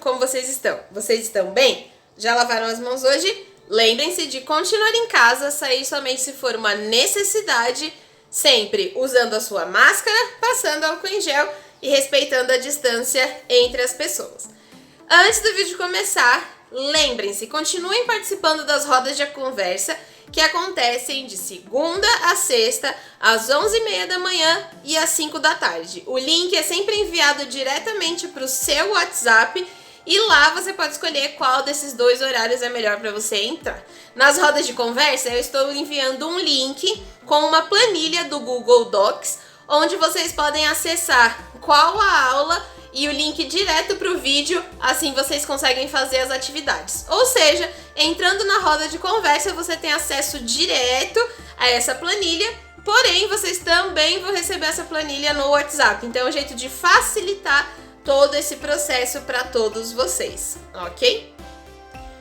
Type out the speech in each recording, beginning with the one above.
como vocês estão? Vocês estão bem? Já lavaram as mãos hoje? Lembrem-se de continuar em casa, sair somente se for uma necessidade, sempre usando a sua máscara, passando álcool em gel e respeitando a distância entre as pessoas. Antes do vídeo começar, lembrem-se, continuem participando das rodas de conversa que acontecem de segunda a sexta, às 11h30 da manhã e às 5 da tarde. O link é sempre enviado diretamente para o seu WhatsApp e lá você pode escolher qual desses dois horários é melhor para você entrar. Nas rodas de conversa, eu estou enviando um link com uma planilha do Google Docs, onde vocês podem acessar qual a aula e o link direto para o vídeo, assim vocês conseguem fazer as atividades. Ou seja, entrando na roda de conversa, você tem acesso direto a essa planilha, porém vocês também vão receber essa planilha no WhatsApp. Então é um jeito de facilitar todo esse processo para todos vocês, ok?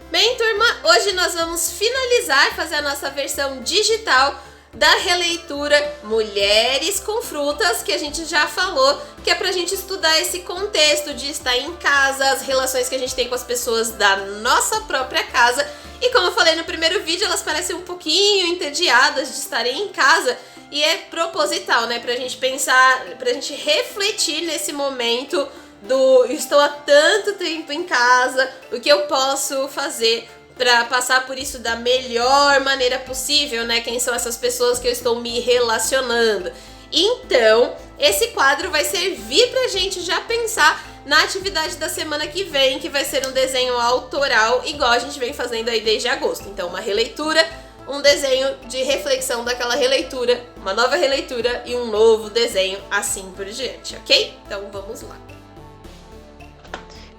Bem, turma, hoje nós vamos finalizar, fazer a nossa versão digital da releitura Mulheres com Frutas, que a gente já falou, que é pra gente estudar esse contexto de estar em casa, as relações que a gente tem com as pessoas da nossa própria casa. E como eu falei no primeiro vídeo, elas parecem um pouquinho entediadas de estarem em casa, e é proposital, né, pra gente pensar, pra gente refletir nesse momento do estou há tanto tempo em casa, o que eu posso fazer para passar por isso da melhor maneira possível, né? Quem são essas pessoas que eu estou me relacionando? Então, esse quadro vai servir pra gente já pensar na atividade da semana que vem, que vai ser um desenho autoral, igual a gente vem fazendo aí desde agosto. Então, uma releitura, um desenho de reflexão daquela releitura, uma nova releitura e um novo desenho, assim por diante, ok? Então, vamos lá.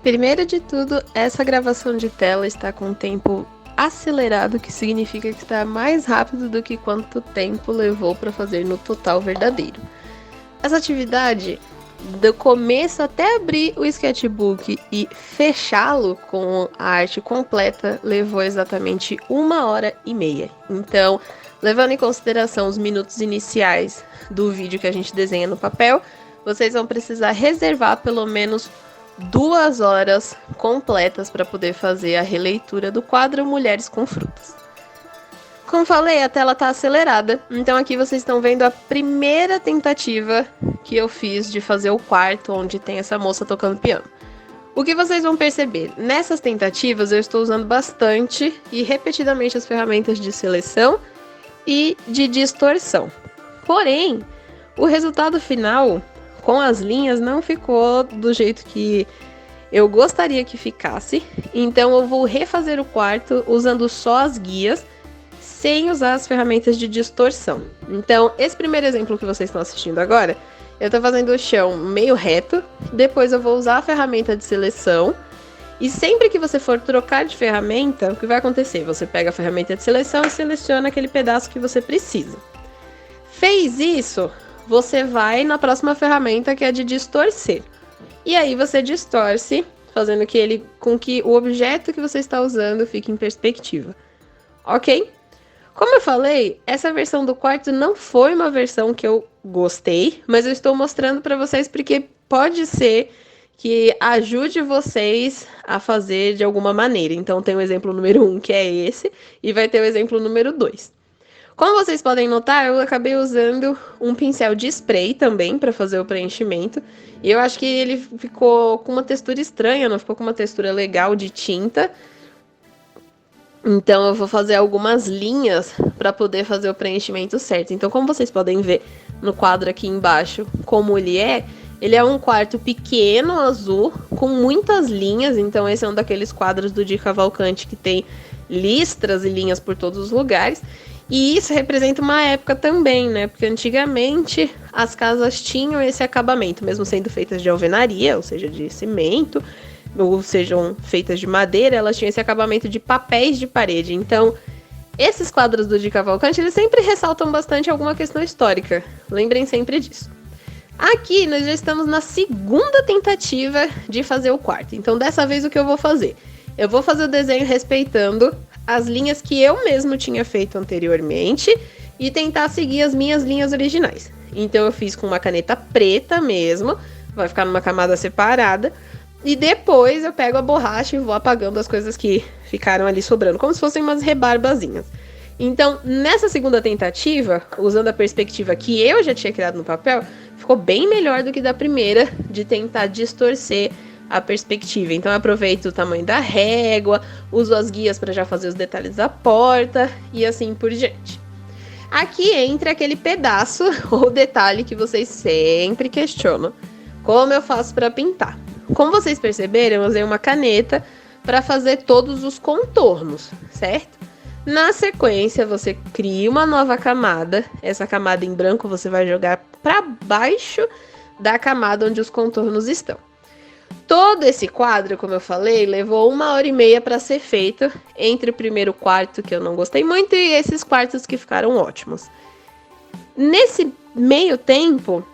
Primeiro de tudo, essa gravação de tela está com tempo acelerado, que significa que está mais rápido do que quanto tempo levou para fazer no total verdadeiro. Essa atividade, do começo até abrir o sketchbook e fechá-lo com a arte completa, levou exatamente 1h30. Então, levando em consideração os minutos iniciais do vídeo que a gente desenha no papel, vocês vão precisar reservar pelo menos 2 horas completas para poder fazer a releitura do quadro Mulheres com Frutas. Como falei, a tela está acelerada, então aqui vocês estão vendo a primeira tentativa que eu fiz de fazer o quarto onde tem essa moça tocando piano. O que vocês vão perceber? Nessas tentativas eu estou usando bastante e repetidamente as ferramentas de seleção e de distorção. Porém, o resultado final com as linhas não ficou do jeito que eu gostaria que ficasse, então eu vou refazer o quarto usando só as guias, sem usar as ferramentas de distorção. Então, esse primeiro exemplo que vocês estão assistindo agora, eu estou fazendo o chão meio reto, depois eu vou usar a ferramenta de seleção, e sempre que você for trocar de ferramenta, o que vai acontecer? Você pega a ferramenta de seleção e seleciona aquele pedaço que você precisa. Fez isso? Você vai na próxima ferramenta, que é de distorcer. E aí você distorce, fazendo com que o objeto que você está usando fique em perspectiva. Ok? Como eu falei, essa versão do quarto não foi uma versão que eu gostei, mas eu estou mostrando para vocês porque pode ser que ajude vocês a fazer de alguma maneira. Então tem o exemplo número 1, que é esse, e vai ter o exemplo número 2. Como vocês podem notar, eu acabei usando um pincel de spray também para fazer o preenchimento. E eu acho que ele ficou com uma textura estranha, não ficou com uma textura legal de tinta. Então eu vou fazer algumas linhas para poder fazer o preenchimento certo. Então, como vocês podem ver no quadro aqui embaixo, como ele é um quarto pequeno, azul, com muitas linhas. Então esse é um daqueles quadros do Di Cavalcanti que tem listras e linhas por todos os lugares. E isso representa uma época também, né? Porque antigamente as casas tinham esse acabamento, mesmo sendo feitas de alvenaria, ou seja, de cimento, ou sejam feitas de madeira, elas tinham esse acabamento de papéis de parede. Então, esses quadros do Di Cavalcanti, eles sempre ressaltam bastante alguma questão histórica. Lembrem sempre disso. Aqui, nós já estamos na segunda tentativa de fazer o quarto. Então, dessa vez, o que eu vou fazer? Eu vou fazer o desenho respeitando as linhas que eu mesmo tinha feito anteriormente e tentar seguir as minhas linhas originais. Então eu fiz com uma caneta preta mesmo, vai ficar numa camada separada, E depois eu pego a borracha e vou apagando as coisas que ficaram ali sobrando, como se fossem umas rebarbazinhas. Então, nessa segunda tentativa, usando a perspectiva que eu já tinha criado no papel, ficou bem melhor do que da primeira, de tentar distorcer a perspectiva. Então, eu aproveito o tamanho da régua, uso as guias para já fazer os detalhes da porta e assim por diante. Aqui entra aquele pedaço ou detalhe que vocês sempre questionam. Como eu faço para pintar? Como vocês perceberam, eu usei uma caneta para fazer todos os contornos, certo? Na sequência, você cria uma nova camada. Essa camada em branco você vai jogar para baixo da camada onde os contornos estão. Todo esse quadro, como eu falei, levou 1h30 para ser feito, entre o primeiro quarto, que eu não gostei muito, e esses quartos que ficaram ótimos. Nesse meio tempo,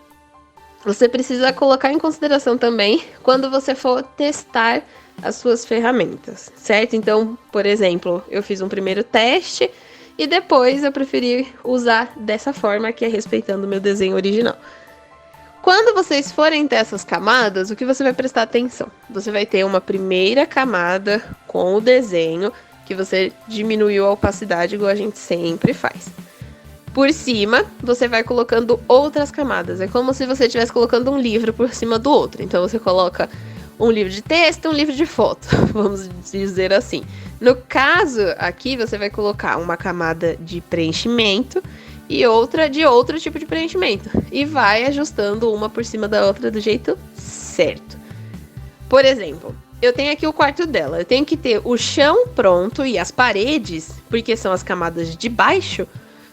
você precisa colocar em consideração também quando você for testar as suas ferramentas, certo? Então, por exemplo, eu fiz um primeiro teste e depois eu preferi usar dessa forma, que é respeitando o meu desenho original. Quando vocês forem ter essas camadas, o que você vai prestar atenção? Você vai ter uma primeira camada com o desenho, que você diminuiu a opacidade, igual a gente sempre faz. Por cima, você vai colocando outras camadas. É como se você estivesse colocando um livro por cima do outro. Então, você coloca um livro de texto, um livro de foto, vamos dizer assim. No caso, aqui, você vai colocar uma camada de preenchimento e outra de outro tipo de preenchimento. E vai ajustando uma por cima da outra do jeito certo. Por exemplo, eu tenho aqui o quarto dela. Eu tenho que ter o chão pronto e as paredes, porque são as camadas de baixo,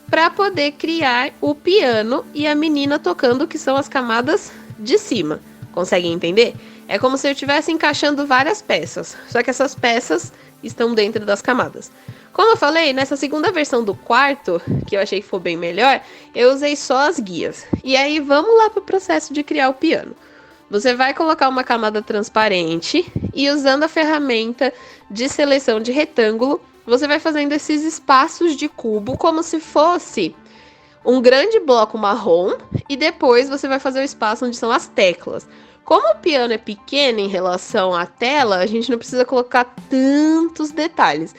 para poder criar o piano e a menina tocando, que são as camadas de cima. Conseguem entender? É como se eu estivesse encaixando várias peças, só que essas peças estão dentro das camadas. Como eu falei, nessa segunda versão do quarto, que eu achei que ficou bem melhor, eu usei só as guias. E aí vamos lá para o processo de criar o piano. Você vai colocar uma camada transparente e, usando a ferramenta de seleção de retângulo, você vai fazendo esses espaços de cubo como se fosse um grande bloco marrom, e depois você vai fazer o espaço onde são as teclas. Como o piano é pequeno em relação à tela, a gente não precisa colocar tantos detalhes.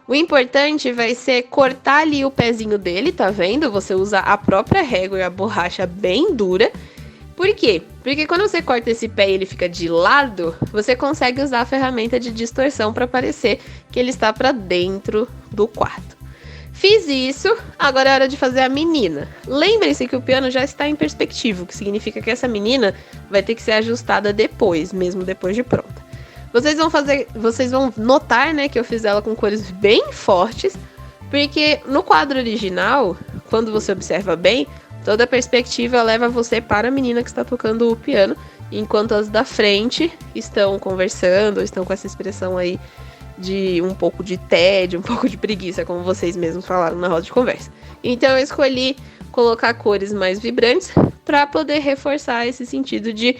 O importante vai ser cortar ali o pezinho dele, tá vendo? Você usa a própria régua e a borracha bem dura. Por quê? Porque quando você corta esse pé e ele fica de lado, você consegue usar a ferramenta de distorção para parecer que ele está para dentro do quarto. Fiz isso, agora é hora de fazer a menina. Lembrem-se que o piano já está em perspectiva, o que significa que essa menina vai ter que ser ajustada depois, mesmo depois de pronta. Vocês vão notar, né, que eu fiz ela com cores bem fortes, porque no quadro original, quando você observa bem, toda a perspectiva leva você para a menina que está tocando o piano, enquanto as da frente estão conversando, estão com essa expressão aí de um pouco de tédio, um pouco de preguiça, como vocês mesmos falaram na roda de conversa. Então eu escolhi colocar cores mais vibrantes para poder reforçar esse sentido de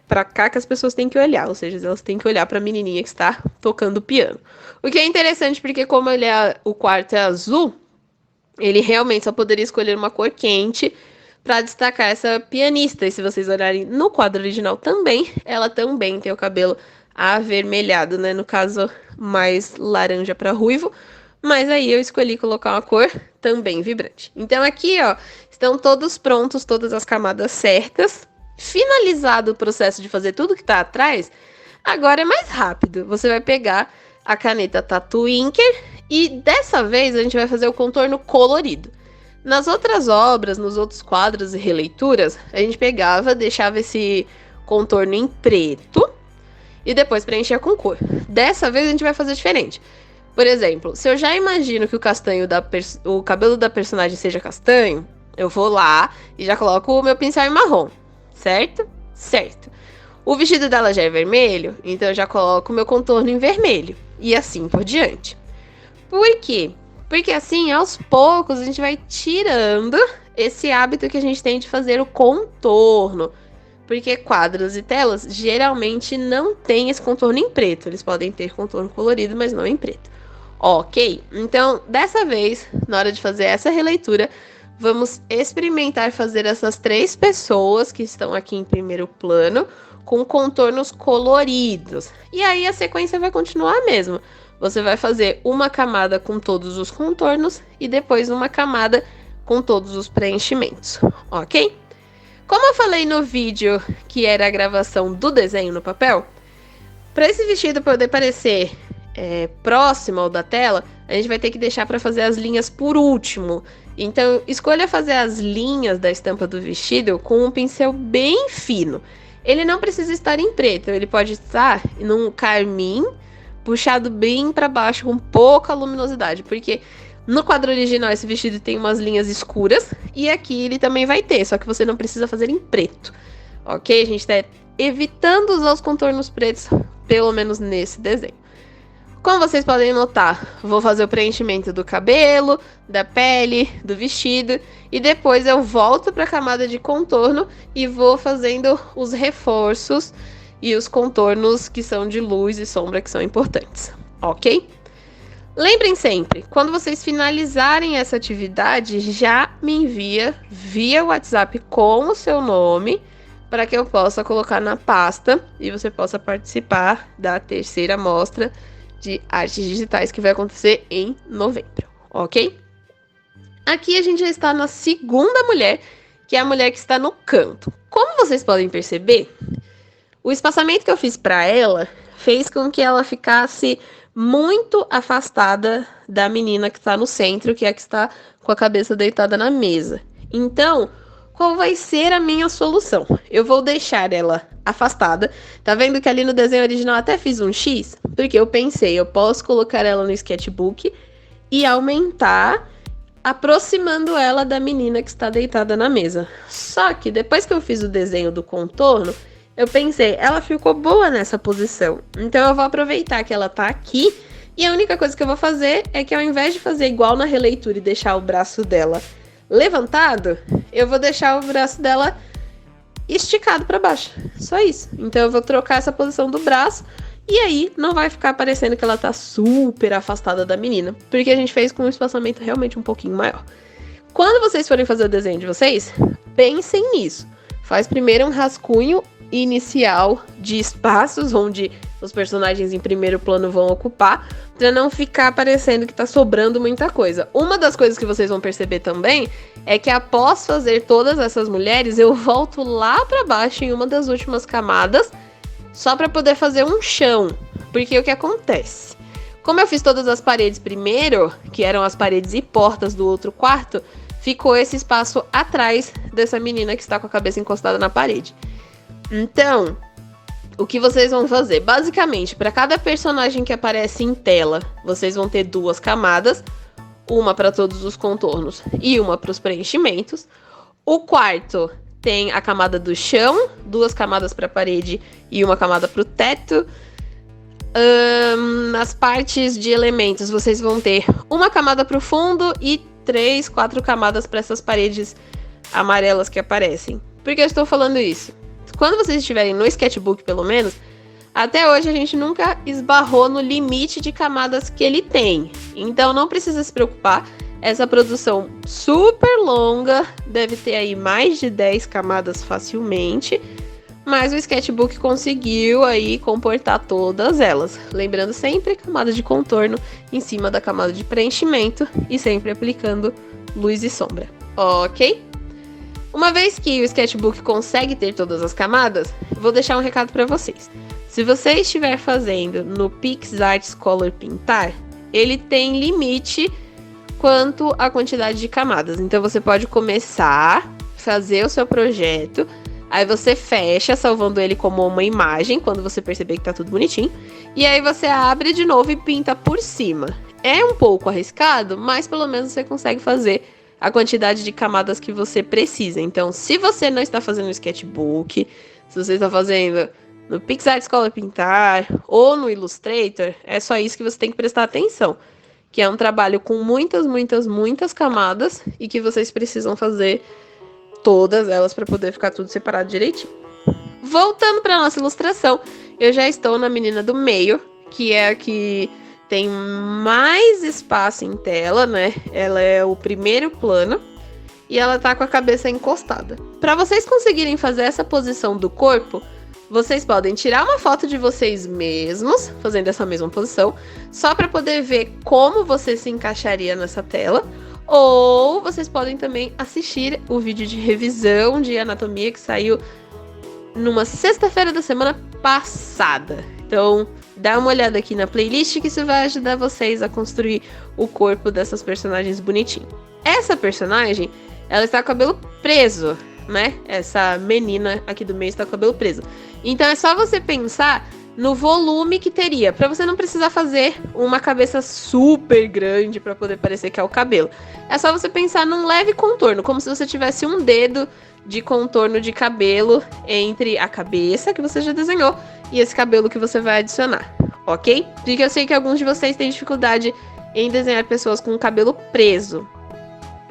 para cá que as pessoas têm que olhar, ou seja, elas têm que olhar para a menininha que está tocando o piano. O que é interessante porque como o quarto é azul, ele realmente só poderia escolher uma cor quente para destacar essa pianista. E se vocês olharem no quadro original também, ela também tem o cabelo avermelhado, né? No caso, mais laranja para ruivo. Mas aí eu escolhi colocar uma cor também vibrante. Então aqui, ó, estão todos prontos, todas as camadas certas. Finalizado o processo de fazer tudo que tá atrás, agora é mais rápido. Você vai pegar a caneta Tattoo Inker e dessa vez a gente vai fazer o contorno colorido. Nas outras obras, nos outros quadros e releituras, a gente pegava, deixava esse contorno em preto e depois preenchia com cor. Dessa vez a gente vai fazer diferente. Por exemplo, se eu já imagino que o cabelo da personagem seja castanho, eu vou lá e já coloco o meu pincel em marrom, certo? Certo. O vestido dela já é vermelho, então eu já coloco o meu contorno em vermelho. E assim por diante. Por quê? Porque assim, aos poucos, a gente vai tirando esse hábito que a gente tem de fazer o contorno. Porque quadros e telas geralmente não tem esse contorno em preto. Eles podem ter contorno colorido, mas não em preto. Ok? Então, dessa vez, na hora de fazer essa releitura, vamos experimentar fazer essas 3 pessoas que estão aqui em primeiro plano com contornos coloridos. E aí a sequência vai continuar a mesma. Você vai fazer uma camada com todos os contornos e depois uma camada com todos os preenchimentos, ok? Como eu falei no vídeo que era a gravação do desenho no papel, para esse vestido poder parecer próximo ao da tela, a gente vai ter que deixar para fazer as linhas por último. Então, escolha fazer as linhas da estampa do vestido com um pincel bem fino. Ele não precisa estar em preto, ele pode estar num carmim, puxado bem para baixo com pouca luminosidade, porque no quadro original esse vestido tem umas linhas escuras e aqui ele também vai ter, só que você não precisa fazer em preto, ok? A gente está evitando usar os contornos pretos, pelo menos nesse desenho. Como vocês podem notar, vou fazer o preenchimento do cabelo, da pele, do vestido e depois eu volto para a camada de contorno e vou fazendo os reforços e os contornos que são de luz e sombra que são importantes, ok? Lembrem sempre, quando vocês finalizarem essa atividade, já me envia via WhatsApp com o seu nome para que eu possa colocar na pasta e você possa participar da terceira mostra de artes digitais que vai acontecer em novembro, ok? Aqui a gente já está na segunda mulher, que é a mulher que está no canto. Como vocês podem perceber, o espaçamento que eu fiz para ela fez com que ela ficasse muito afastada da menina que está no centro, que é a que está com a cabeça deitada na mesa. Então, qual vai ser a minha solução? Eu vou deixar ela afastada. Tá vendo que ali no desenho original até fiz um X? Porque eu pensei, eu posso colocar ela no sketchbook e aumentar, aproximando ela da menina que está deitada na mesa. Só que depois que eu fiz o desenho do contorno, eu pensei, ela ficou boa nessa posição. Então eu vou aproveitar que ela tá aqui e a única coisa que eu vou fazer é que ao invés de fazer igual na releitura e deixar o braço dela levantado, eu vou deixar o braço dela esticado para baixo. Só isso. Então eu vou trocar essa posição do braço e aí não vai ficar parecendo que ela tá super afastada da menina, porque a gente fez com um espaçamento realmente um pouquinho maior. Quando vocês forem fazer o desenho de vocês, pensem nisso. Faz primeiro um rascunho inicial de espaços onde os personagens em primeiro plano vão ocupar, para não ficar parecendo que tá sobrando muita coisa. Uma das coisas que vocês vão perceber também é que após fazer todas essas mulheres, eu volto lá para baixo em uma das últimas camadas, só para poder fazer um chão. Porque o que acontece? Como eu fiz todas as paredes primeiro, que eram as paredes e portas do outro quarto, ficou esse espaço atrás dessa menina que está com a cabeça encostada na parede. Então, o que vocês vão fazer? Basicamente, para cada personagem que aparece em tela, vocês vão ter duas camadas, uma para todos os contornos e uma para os preenchimentos. O quarto tem a camada do chão, duas camadas para a parede e uma camada para o teto. Nas partes de elementos, vocês vão ter uma camada para o fundo e 3, 4 camadas para essas paredes amarelas que aparecem. Por que eu estou falando isso? Quando vocês estiverem no sketchbook, pelo menos, até hoje a gente nunca esbarrou no limite de camadas que ele tem. Então não precisa se preocupar. Essa produção super longa deve ter aí mais de 10 camadas facilmente. Mas o sketchbook conseguiu aí comportar todas elas. Lembrando sempre camada de contorno em cima da camada de preenchimento e sempre aplicando luz e sombra. Ok? Uma vez que o sketchbook consegue ter todas as camadas, vou deixar um recado para vocês. Se você estiver fazendo no PixArt Color Pintar, ele tem limite quanto à quantidade de camadas. Então você pode começar a fazer o seu projeto, aí você fecha, salvando ele como uma imagem, quando você perceber que tá tudo bonitinho, e aí você abre de novo e pinta por cima. É um pouco arriscado, mas pelo menos você consegue fazer a quantidade de camadas que você precisa. Então, se você não está fazendo no sketchbook, se você está fazendo no PixArt Color Pintar ou no Illustrator, é só isso que você tem que prestar atenção, que é um trabalho com muitas camadas e que vocês precisam fazer todas elas para poder ficar tudo separado direitinho. Voltando para nossa ilustração, eu já estou na menina do meio, que é a que tem mais espaço em tela, né? Ela é o primeiro plano e ela tá com a cabeça encostada. Para vocês conseguirem fazer essa posição do corpo, vocês podem tirar uma foto de vocês mesmos, fazendo essa mesma posição, só para poder ver como você se encaixaria nessa tela. Ou vocês podem também assistir o vídeo de revisão de anatomia que saiu numa sexta-feira da semana passada. Então, dá uma olhada aqui na playlist que isso vai ajudar vocês a construir o corpo dessas personagens bonitinho. Essa personagem, ela está com o cabelo preso, né? Essa menina aqui do meio está com o cabelo preso. Então é só você pensar no volume que teria, para você não precisar fazer uma cabeça super grande para poder parecer que é o cabelo. É só você pensar num leve contorno, como se você tivesse um dedo de contorno de cabelo entre a cabeça que você já desenhou e esse cabelo que você vai adicionar, ok? Porque eu sei que alguns de vocês têm dificuldade em desenhar pessoas com o cabelo preso.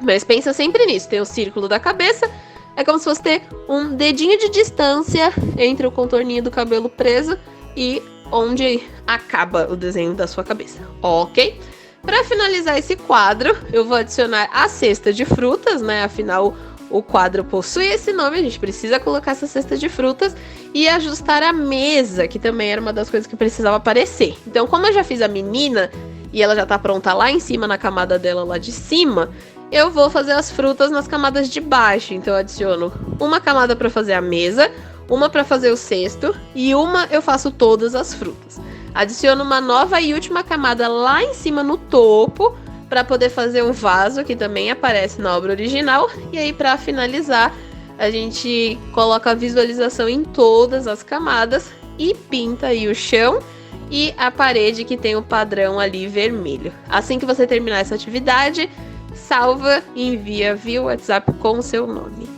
Mas pensa sempre nisso, tem o círculo da cabeça, é como se fosse ter um dedinho de distância entre o contorninho do cabelo preso e onde acaba o desenho da sua cabeça, ok? Para finalizar esse quadro, eu vou adicionar a cesta de frutas, né? Afinal, o quadro possui esse nome, a gente precisa colocar essa cesta de frutas e ajustar a mesa, que também era uma das coisas que precisava aparecer. Então, como eu já fiz a menina e ela já tá pronta lá em cima, na camada dela lá de cima, eu vou fazer as frutas nas camadas de baixo. Então, eu adiciono uma camada para fazer a mesa, uma para fazer o cesto e uma eu faço todas as frutas. Adiciono uma nova e última camada lá em cima no topo para poder fazer o vaso, que também aparece na obra original. E aí, para finalizar, a gente coloca a visualização em todas as camadas e pinta aí o chão e a parede que tem o padrão ali vermelho. Assim que você terminar essa atividade, salva e envia via WhatsApp com o seu nome.